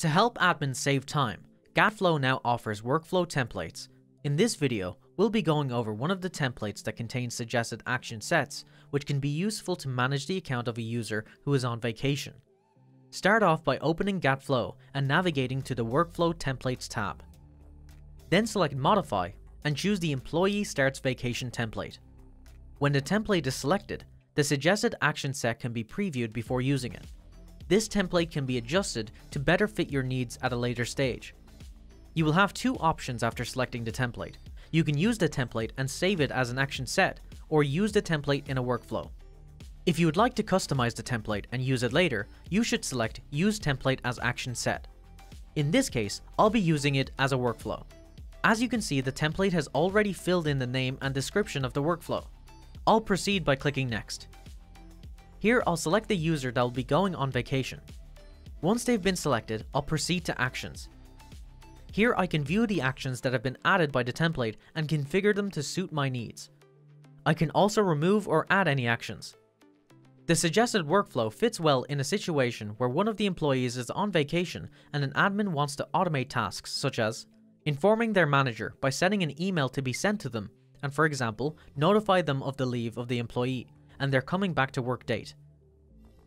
To help admins save time, GAT Flow now offers workflow templates. In this video, we'll be going over one of the templates that contains suggested action sets, which can be useful to manage the account of a user who is on vacation. Start off by opening GAT Flow and navigating to the Workflow Templates tab. Then select Modify and choose the Employee Starts Vacation template. When the template is selected, the suggested action set can be previewed before using it. This template can be adjusted to better fit your needs at a later stage. You will have two options after selecting the template. You can use the template and save it as an action set, or use the template in a workflow. If you would like to customize the template and use it later, you should select Use Template as Action Set. In this case, I'll be using it as a workflow. As you can see, the template has already filled in the name and description of the workflow. I'll proceed by clicking Next. Here I'll select the user that will be going on vacation. Once they've been selected, I'll proceed to Actions. Here I can view the actions that have been added by the template and configure them to suit my needs. I can also remove or add any actions. The suggested workflow fits well in a situation where one of the employees is on vacation and an admin wants to automate tasks such as informing their manager by sending an email to be sent to them and, for example, notify them of the leave of the employee and their coming back to work date.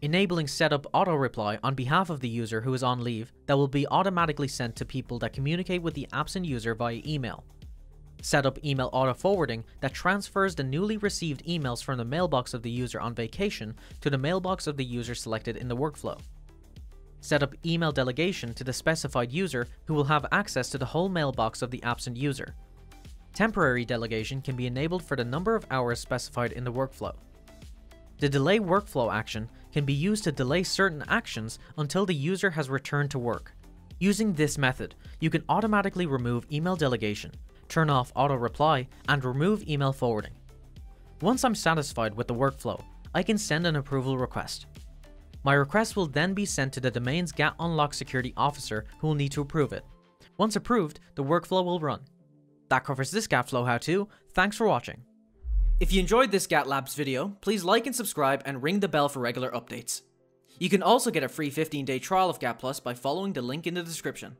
Enabling setup auto reply on behalf of the user who is on leave that will be automatically sent to people that communicate with the absent user via email. Set up email auto forwarding that transfers the newly received emails from the mailbox of the user on vacation to the mailbox of the user selected in the workflow. Set up email delegation to the specified user who will have access to the whole mailbox of the absent user. Temporary delegation can be enabled for the number of hours specified in the workflow. The delay workflow action can be used to delay certain actions until the user has returned to work. Using this method, you can automatically remove email delegation, turn off auto reply, and remove email forwarding. Once I'm satisfied with the workflow, I can send an approval request. My request will then be sent to the domain's GAT Unlock Security Officer who will need to approve it. Once approved, the workflow will run. That covers this GAT Flow how-to. Thanks for watching. If you enjoyed this GAT Labs video, please like and subscribe and ring the bell for regular updates. You can also get a free 15-day trial of GAT Plus by following the link in the description.